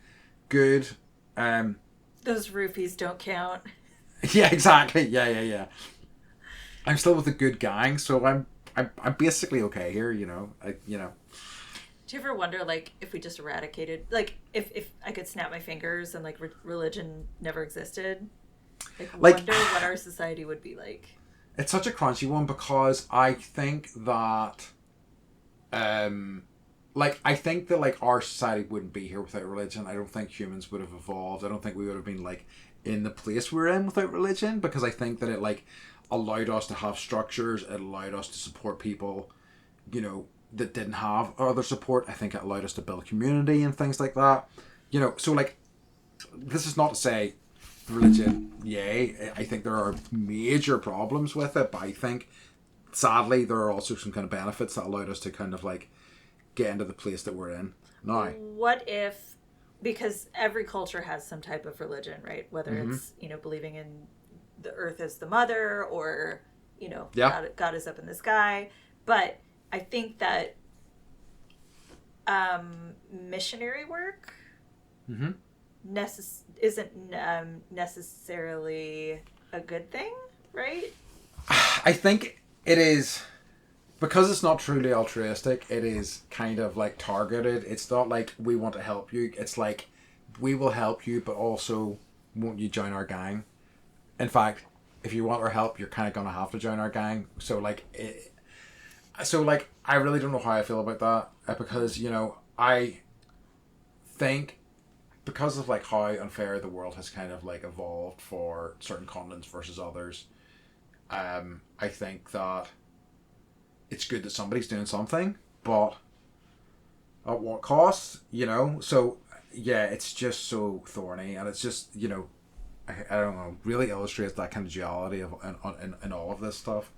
good, those roofies don't count. Yeah, exactly. Yeah. I'm still with a good gang, so I'm basically okay here. Do you ever wonder, like, if we just eradicated, like, if I could snap my fingers and, like, religion never existed, wonder what our society would be like? It's such a crunchy one because I think that, I think that, like, our society wouldn't be here without religion. I don't think humans would have evolved. I don't think we would have been, like, in the place we're in without religion, because I think that it, like, allowed us to have structures. It allowed us to support people, that didn't have other support. I think it allowed us to build community and things like that. So, like, this is not to say religion, yay. I think there are major problems with it, but I think, sadly, there are also some kind of benefits that allowed us to kind of, like, get into the place that we're in now. What if, because every culture has some type of religion, right? Whether it's, believing in the earth as the mother, or, God is up in the sky. But I think that missionary work isn't necessarily a good thing, right? I think it is, because it's not truly altruistic. It is kind of, like, targeted. It's not like, we want to help you. It's like, we will help you, but also, won't you join our gang? In fact, if you want our help, you're kind of going to have to join our gang. So, like, I really don't know how I feel about that, because, I think, because of, like, how unfair the world has kind of, like, evolved for certain continents versus others, I think that it's good that somebody's doing something, but at what cost? So, yeah, it's just so thorny, and it's just, I don't know, really illustrates that kind of duality of in all of this stuff.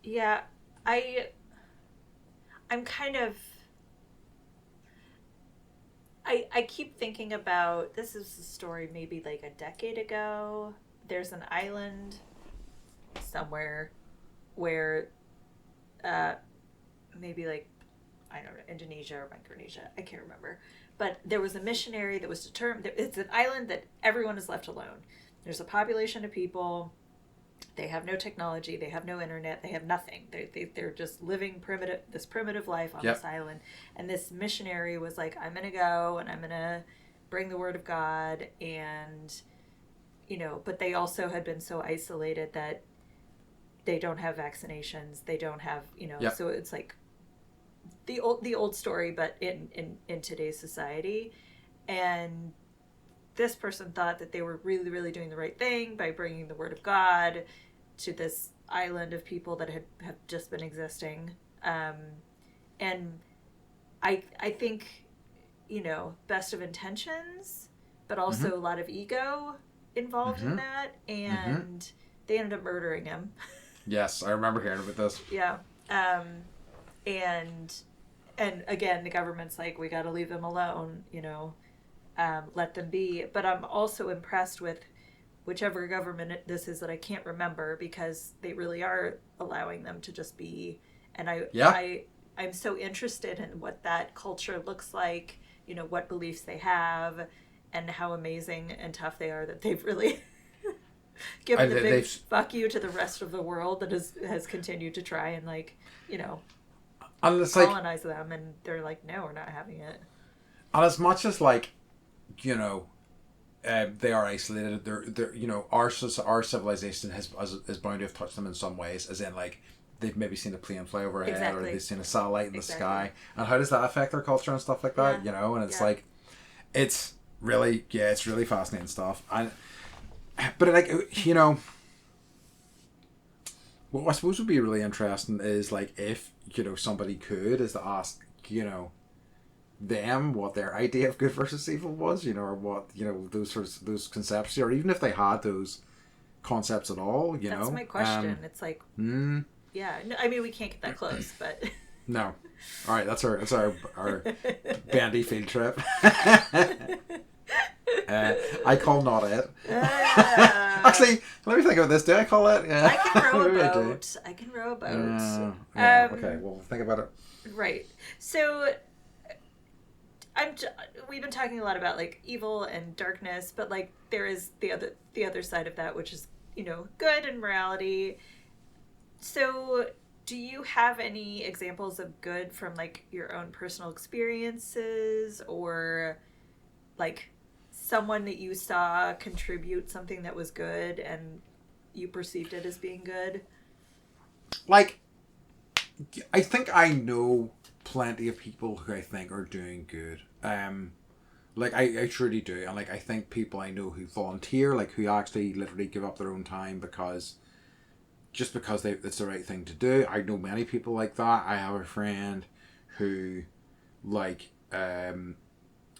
Yeah, I'm kind of, I keep thinking about, this is a story maybe like a decade ago. There's an island somewhere where maybe, like, I don't know, Indonesia or Micronesia, I can't remember. But there was a missionary that was determined, it's an island that everyone is left alone. There's a population of people, they have no technology, they have no internet, they have nothing. They're just living this primitive life on this island. And this missionary was like, I'm going to go and I'm going to bring the word of God. And, but they also had been so isolated that they don't have vaccinations, they don't have, so it's like the old story, but in today's society. And this person thought that they were really, really doing the right thing by bringing the word of God to this island of people that have just been existing. And I think, best of intentions, but also a lot of ego involved in that. And they ended up murdering him. Yes, I remember hearing about this. Yeah. And again, the government's like, we got to leave them alone, let them be. But I'm also impressed with whichever government this is that I can't remember, because they really are allowing them to just be. And I'm so interested in what that culture looks like, what beliefs they have, and how amazing and tough they are that they've really Give the big fuck you to the rest of the world that has continued to try and like, you know, and it's colonize them, and they're like, no, we're not having it. And as much as like, you know, they are isolated, they're you know, our civilization is bound to have touched them in some ways, as in like they've maybe seen a plane fly overhead, or they've seen a satellite in the sky, and how does that affect their culture and stuff like that? You know, and it's like, it's really it's really fascinating stuff. And but like, you know, what I suppose would be really interesting is like if, you know, somebody could is to ask, you know, them what their idea of good versus evil was, you know, or what, you know, those concepts, or even if they had those concepts at all, you know. That's my question. It's like, yeah, no, I mean, we can't get that close, but no. All right, that's our bandy field trip. I call not it. Actually, let me think about this. Do I call it? Yeah. I can row a boat. I can row a boat. Okay, well, think about it. Right. So, we've been talking a lot about like evil and darkness, but like there is the other side of that, which is, you know, good and morality. So, do you have any examples of good from like your own personal experiences, or like someone that you saw contribute something that was good and you perceived it as being good? Like, I think I know plenty of people who I think are doing good. Like I truly do. And like, I think people I know who volunteer, like who actually literally give up their own time because it's the right thing to do. I know many people like that. I have a friend who like,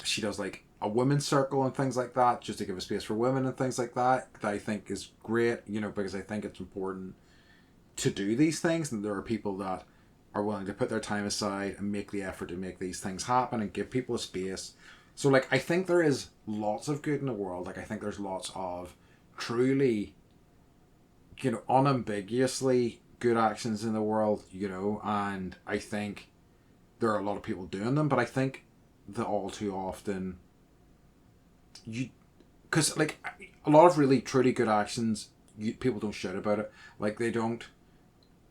she does like a women's circle and things like that, just to give a space for women and things like that I think is great, you know, because I think it's important to do these things, and there are people that are willing to put their time aside and make the effort to make these things happen and give people a space. So like, I think there is lots of good in the world. Like, I think there's lots of truly, you know, unambiguously good actions in the world, you know, and I think there are a lot of people doing them, but I think that all too often because like a lot of really truly good actions, people don't shout about it. Like, they don't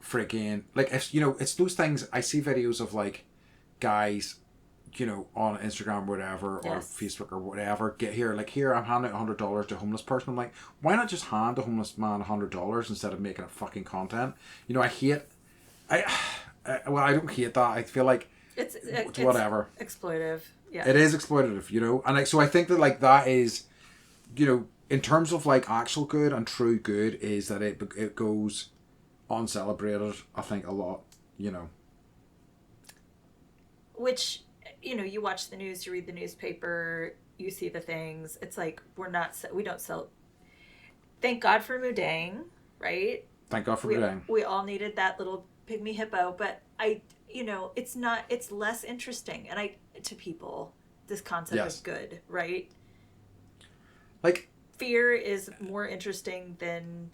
freaking, like, if, you know, it's those things. I see videos of like guys, you know, on Instagram or whatever, or Facebook or whatever, get here, like, here, I'm handing out $100 to a homeless person. I'm like, why not just hand a homeless man $100 instead of making it fucking content? You know, I don't hate that. I feel like it's whatever. Exploitive. Yeah. It is exploitative, you know? And like, so I think that like that is, you know, in terms of like actual good and true good, is that it goes uncelebrated, I think, a lot, you know. Which, you know, you watch the news, you read the newspaper, you see the things. It's like, we don't sell. Thank God for Mudang, right? Thank God for Mudang. We all needed that little pygmy hippo, but you know, it's less interesting. And to people, this concept of good, right? Like, fear is more interesting than,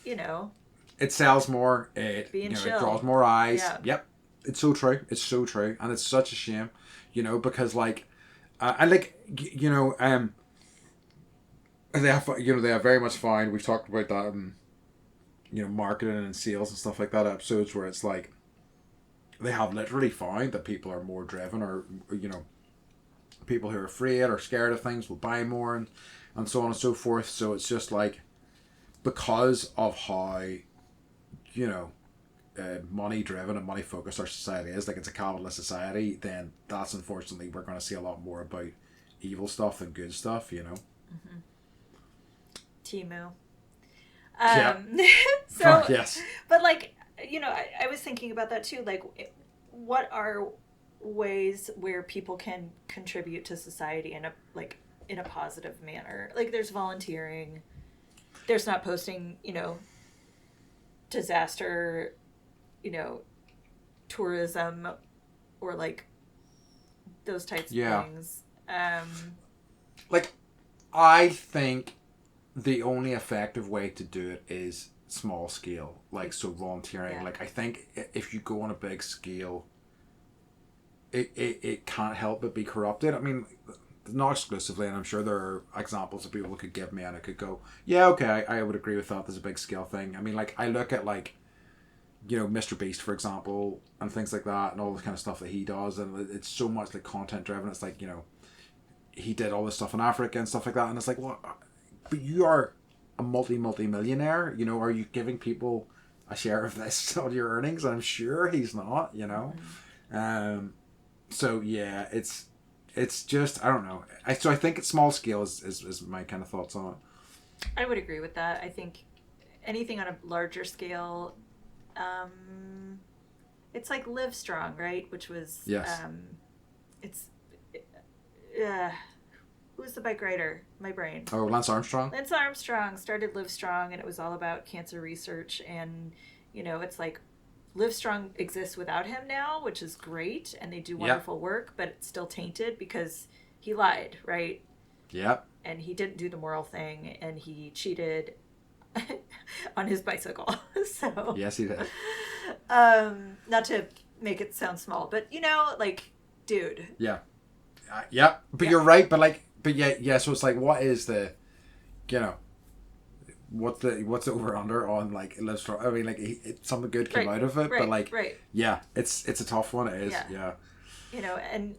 you know. It sells more. It draws more eyes. Yeah. Yep. It's so true. It's so true. And it's such a shame, you know, because like, and like, you know, they have very much found, we've talked about that, you know, marketing and sales and stuff like that, episodes where it's like, they have literally found that people are more driven, or you know, people who are afraid or scared of things will buy more, and so on and so forth. So it's just like, because of how, you know, money driven and money focused our society is, like, it's a capitalist society, then that's, unfortunately, we're going to see a lot more about evil stuff than good stuff, you know. Timu. Yeah. So, yes. But like, you know, I was thinking about that too. Like, what are ways where people can contribute to society in a positive manner? Like, there's volunteering. There's not posting, you know, disaster, you know, tourism, or like those types of things. Like, I think the only effective way to do it is small scale, like, so volunteering. Like, I think if you go on a big scale, it can't help but be corrupted. I mean, not exclusively, and I'm sure there are examples that people could give me and I could go, yeah, okay, I would agree with that. There's a big skill thing. I mean, like, I look at, like, you know, Mr. Beast, for example, and things like that, and all the kind of stuff that he does, and it's so much, like, content driven. It's like, you know, he did all this stuff in Africa and stuff like that, and it's like, well, but you are a multi-millionaire, you know, are you giving people a share of this on your earnings? I'm sure he's not, you know. So yeah, it's just, I don't know. So I think small scale is my kind of thoughts on it. I would agree with that. I think anything on a larger scale, it's like Live Strong, right? Which was it's who's the bike rider? My brain. Oh, Lance Armstrong. Lance Armstrong started Live Strong, and it was all about cancer research. And you know, it's like Live Strong exists without him now, which is great, and they do wonderful work, but it's still tainted because he lied, right? Yep. And he didn't do the moral thing, and he cheated on his bicycle. So yes, he did. Not to make it sound small, but you know, like, dude. Yeah. But you're right. But yeah. So it's like, what is the, you know, what's the over under on like Live Strong? I mean, like something good came out of it, but like, yeah, it's a tough one. It is. Yeah. You know, and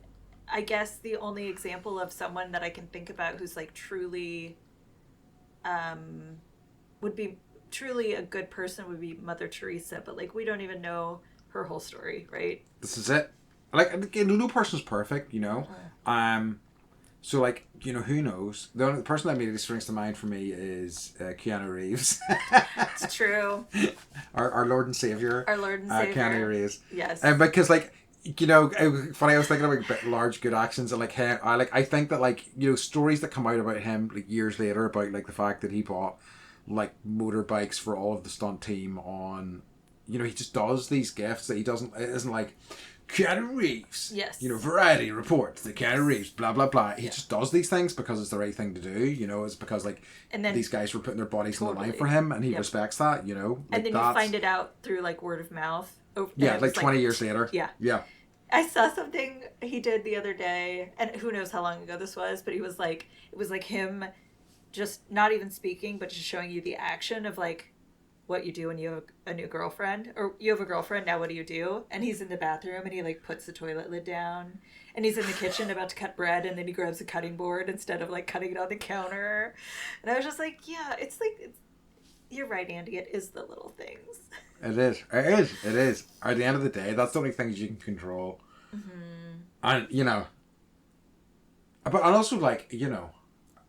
I guess the only example of someone that I can think about who's like truly, would be truly a good person would be Mother Teresa, but like we don't even know her whole story, right? This is it. Like, no person's perfect, you know. So like, you know, who knows? The only person that immediately springs to mind for me is Keanu Reeves. It's true. Our Lord and Savior. Our Lord and Savior. Keanu Reeves. Yes. Because like, you know, funny, I was thinking about large good actions, and like him, I think that, like, you know, stories that come out about him like years later about like the fact that he bought like motorbikes for all of the stunt team on, you know, he just does these gifts that he doesn't, it isn't like Keanu Reeves. Yes. You know, Variety reports that Keanu Reeves, blah, blah, blah. He just does these things because it's the right thing to do, you know. It's because, like, and then, these guys were putting their bodies on the line for him, and he respects that, you know. Like, and then you find it out through, like, word of mouth. Yeah, like 20 years later. Yeah. Yeah. I saw something he did the other day, and who knows how long ago this was, but he was like, it was like him just not even speaking, but just showing you the action of, like, what you do when you have a new girlfriend, or you have a girlfriend, now what do you do? And he's in the bathroom and he like puts the toilet lid down, and he's in the kitchen about to cut bread, and then he grabs a cutting board instead of like cutting it on the counter. And I was just like, yeah, it's like, you're right, Andy, it is the little things. It is. At the end of the day, that's the only things you can control. Mm-hmm. And, you know, but also, like, you know,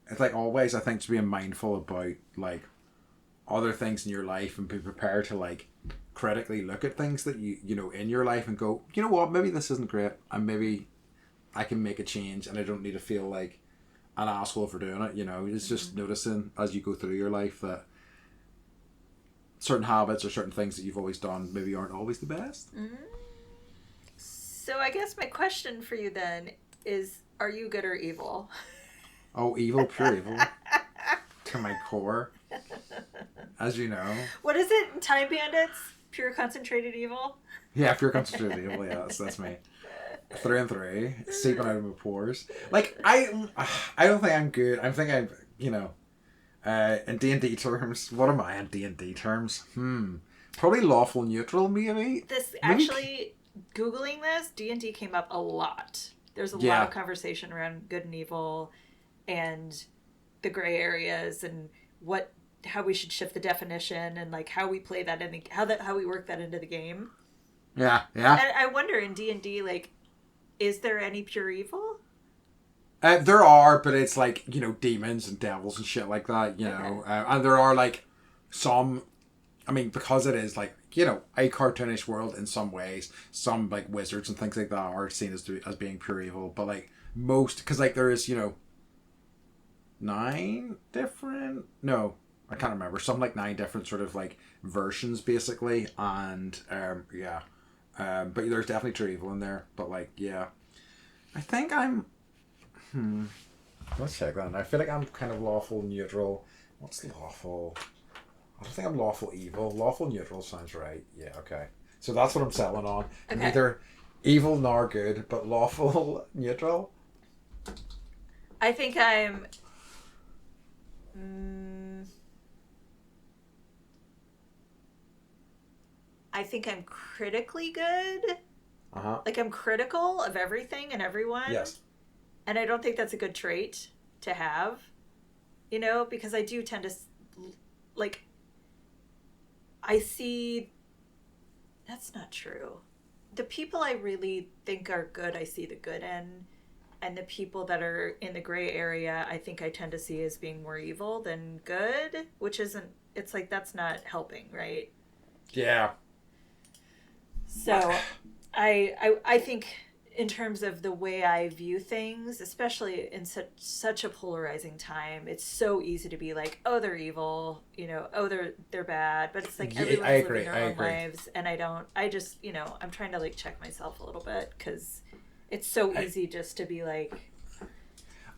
it's like always, I think, to be mindful about like other things in your life, and be prepared to like critically look at things that you know in your life and go, you know what, maybe this isn't great, and maybe I can make a change, and I don't need to feel like an asshole for doing it. You know, it's just noticing as you go through your life that certain habits or certain things that you've always done maybe aren't always the best. Mm-hmm. So I guess my question for you then is, are you good or evil? Oh, evil, pure evil. To my core. As you know. What is it in Time Bandits? Pure concentrated evil? Yeah, pure concentrated evil, yeah, that's me. 3 and 3. Seeping out of my pores. Like, I don't think I'm good. I think I'm, you know, in D&D terms, what am I in D&D terms? Probably lawful neutral, maybe? Actually, Googling this, D&D came up a lot. There's a lot of conversation around good and evil, and the gray areas, and how we should shift the definition, and like how we play that in how we work that into the game. Yeah. And I wonder, in D&D, like, is there any pure evil? There are, but it's like, you know, demons and devils and shit like that, you know. And there are like some, I mean, because it is like, you know, a cartoonish world in some ways, some like wizards and things like that are seen as being pure evil, but like most, because like there is, you know, 9 different, no, I can't remember, some like 9 different sort of like versions basically, and but there's definitely true evil in there, but like, yeah, I think I'm let's check that. I feel like I'm kind of lawful neutral. What's lawful? I don't think I'm lawful evil. Lawful neutral sounds right. Yeah, okay, so that's what I'm settling on. Okay. Neither evil nor good, but lawful neutral. I think I'm. I think I'm critically good. Like I'm critical of everything and everyone. Yes. And I don't think that's a good trait to have, you know, because I do tend to, like, I see, that's not true. The people I really think are good, I see the good in. And the people that are in the gray area, I think I tend to see as being more evil than good, which isn't, it's like, that's not helping, right? Yeah. So I think in terms of the way I view things, especially in such a polarizing time, it's so easy to be like, oh, they're evil, you know, oh, they're bad. But it's like everyone's living their own lives. And I just, you know, I'm trying to like check myself a little bit because it's so easy just to be like,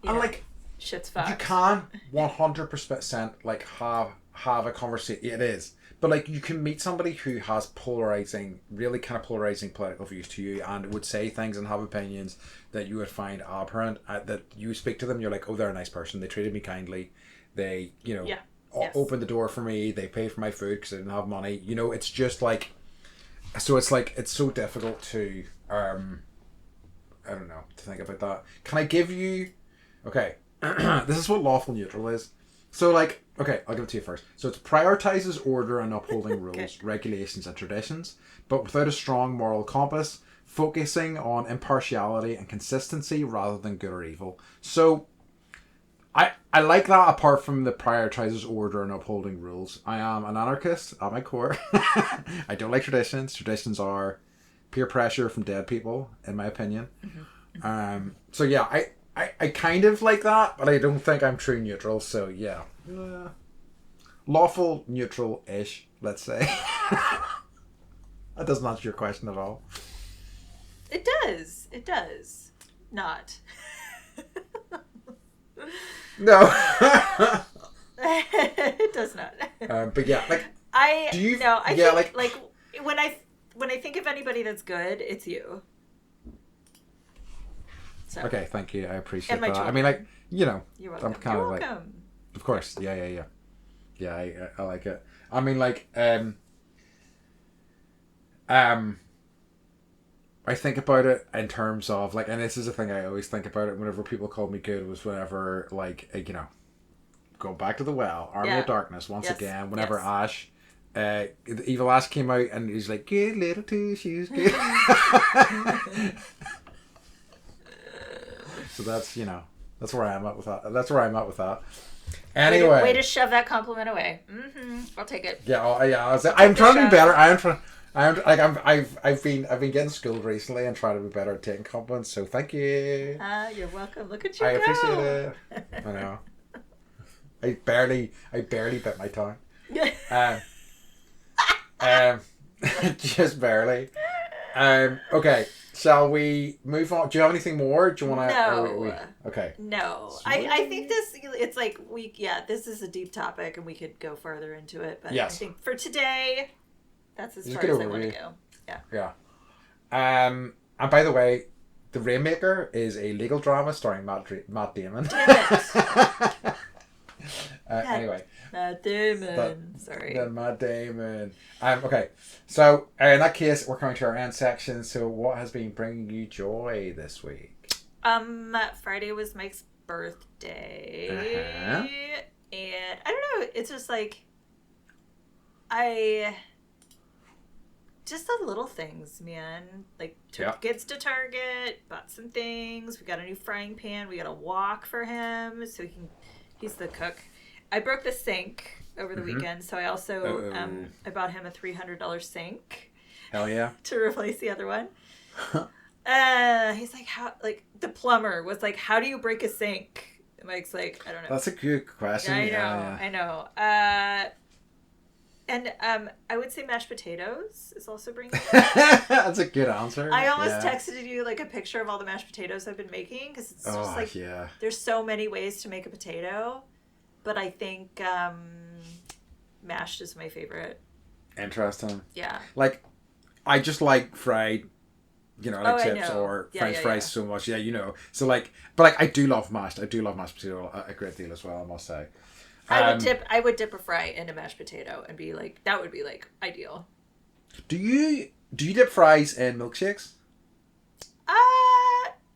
you know, like, shit's fucked. You can 100% like have a conversation. It is. But like you can meet somebody who has really kind of polarizing political views to you and would say things and have opinions that you would find abhorrent. That you speak to them, you're like, oh, they're a nice person. They treated me kindly. They, you know, opened the door for me. They paid for my food because I didn't have money. You know, it's just like, so it's like, it's so difficult to, I don't know, to think about that. Can I give you, okay, this is what lawful neutral is. So like, okay, I'll give it to you first. So it prioritizes order and upholding rules, regulations and traditions, but without a strong moral compass, focusing on impartiality and consistency rather than good or evil. So I like that apart from the prioritizes order and upholding rules. I am an anarchist at my core. I don't like traditions. Traditions are peer pressure from dead people, in my opinion. Mm-hmm. So yeah, I kind of like that, but I don't think I'm true neutral, so yeah. Lawful neutral-ish, let's say. That doesn't answer your question at all. It does. It does. Not. No. It does not. But yeah, like... I think like when I think of anybody that's good, it's you. So. Okay, thank you. I appreciate that. I mean, like, you know, you're welcome. I'm kind you're of welcome. like, of course, yeah. I like it. I mean, like, I think about it in terms of like, and this is a thing I always think about it whenever people call me good was whenever like, you know, go back to the well, Army of Darkness once again. Whenever Ash. The Evil Ash came out and he's like, good little two shoes, good. So that's, you know, that's where I'm at with that. Anyway, way to shove that compliment away. I'll take it. Yeah, I'm trying to be better. I've been getting schooled recently and trying to be better at taking compliments. So thank you. You're welcome. Look at you. I appreciate it. I know. I barely bit my tongue. Just barely. Okay. Shall we move on? Do you have anything more? Do you want to? No. Okay. No. I think it's like this is a deep topic and we could go further into it. But I think for today, that's as far as I want to go. Yeah. Yeah. And by the way, The Rainmaker is a legal drama starring Matt Damon. Damn it. Anyway. Matt Damon. Sorry. The Matt Damon. Okay. So in that case, we're coming to our end section. So what has been bringing you joy this week? Friday was Mike's birthday. And I don't know, it's just like just the little things, man. Like took kids to Target, bought some things. We got a new frying pan. We got a wok for him so he's the cook. I broke the sink over the weekend, so I also I bought him a $300 sink. Hell yeah! To replace the other one. He's like, how? Like the plumber was like, how do you break a sink? And Mike's like, I don't know. That's a good question. I know. And I would say mashed potatoes is also bringing. That's a good answer. I almost texted you like a picture of all the mashed potatoes I've been making because it's just like there's so many ways to make a potato. But I think mashed is my favorite. Interesting. Yeah. Like, I just like fried You know, I like I chips know. or Yeah, French yeah, fries yeah. so much. Yeah, you know. So like, but like I do love mashed. I do love mashed potato a great deal as well, I must say. I would dip a fry in a mashed potato and be like, that would be like ideal. Do you dip fries in milkshakes?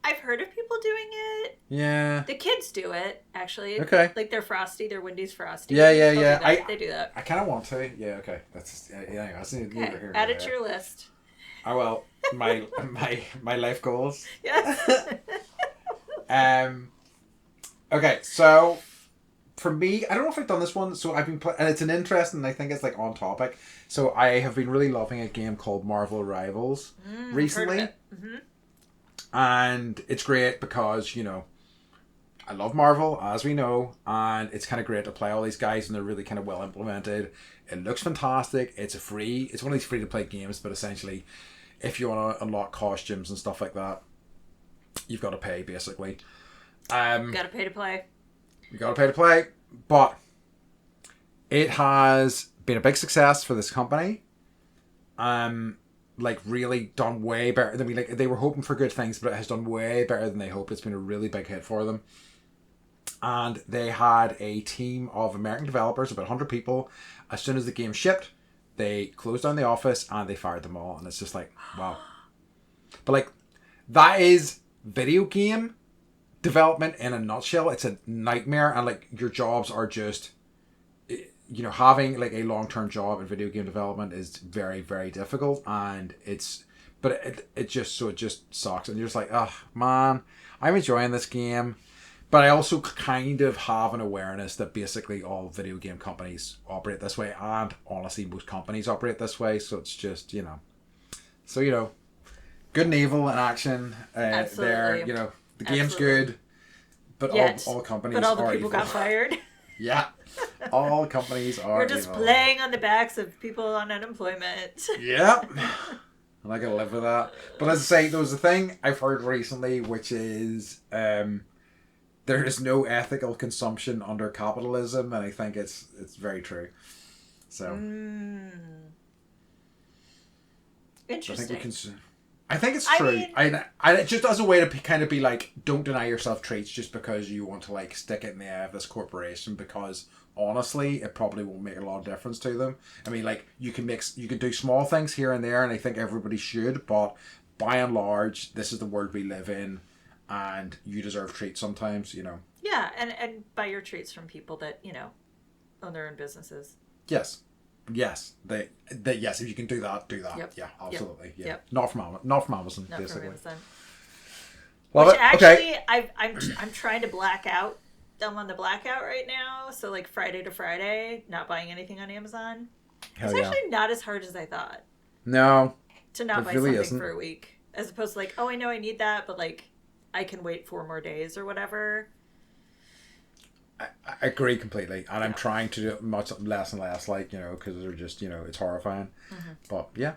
I've heard of people doing it. Yeah. The kids do it, actually. Okay. Like their Frosty, their Wendy's Frosty. Yeah. They do that. I kind of want to. Yeah. Okay. That's yeah. I see. Okay. Add it to your list. Oh well, my life goals. Yes. Okay, so for me, I don't know if I've done this one. So I've been and it's an interesting. I think it's like on topic. So I have been really loving a game called Marvel Rivals recently, Heard of it. Mm-hmm. and it's great because I love Marvel, as we know, and it's kind of great to play all these guys, and they're really kind of well implemented. It looks fantastic. It's one of these free to play games, but essentially, if you want to unlock costumes and stuff like that, you've got to pay basically. Gotta pay to play. You got to pay to play, but it has been a big success for this company. Like really done way better. I mean, like they were hoping for good things, but it has done way better than they hoped. It's been a really big hit for them. And they had a team of American developers, about 100 people. As soon as the game shipped, they closed down the office and they fired them all. And it's just like, wow. But like, that is video game development in a nutshell. It's a nightmare. And like, your jobs are just, having like a long-term job in video game development is very, very difficult. And it just sucks. And you're just like, oh man, I'm enjoying this game. But I also kind of have an awareness that basically all video game companies operate this way. And honestly, most companies operate this way. So it's just, So, good and evil in action there. The game's good. But all companies are But all the people evil. got fired. Yeah. All companies are We're just evil. playing on the backs of people on unemployment. Yeah. And I gotta live with that. But as I say, there was a thing I've heard recently, which is... there is no ethical consumption under capitalism, and I think it's very true. So, Interesting. I think it's true. I just as a way to kind of be like, don't deny yourself treats just because you want to like stick it in the eye of this corporation, because honestly, it probably won't make a lot of difference to them. I mean, like you can do small things here and there, and I think everybody should, but by and large, this is the world we live in. And you deserve treats sometimes, Yeah, and buy your treats from people that, own their own businesses. Yes. Yes. Yes, if you can do that, do that. Yep. Yeah, absolutely. Yeah. Yep. Not from Amazon, Not basically. from Amazon. Love Which it. actually, Okay. I'm trying to black out. I'm on the blackout right now. So like Friday to Friday, not buying anything on Amazon. Hell It's yeah. actually not as hard as I thought. No. To not It buy really something isn't. for a week. As opposed to like, oh, I know I need that, but like, I can wait 4 more days or whatever. I agree completely. And I'm trying to do it much less and less, like, because they're just, it's horrifying. Mm-hmm. But yeah.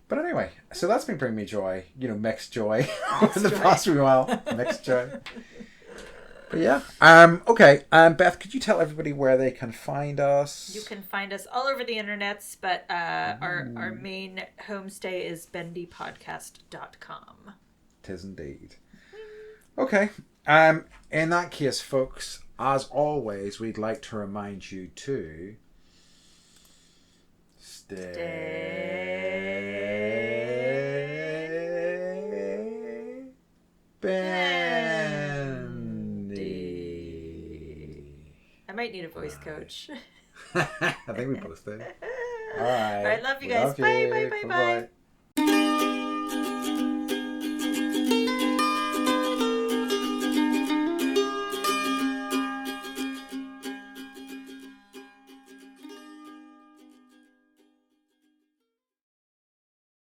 But anyway, so that's been bringing me joy, mixed joy in the past while. Mixed joy. But yeah. Okay. Beth, could you tell everybody where they can find us? You can find us all over the internets, but our main homestay is bendypodcast.com. 'Tis indeed. Okay. In that case, folks, as always, we'd like to remind you to stay bendy. I might need a voice coach. I think we both did. All right. All right, love you guys. Bye.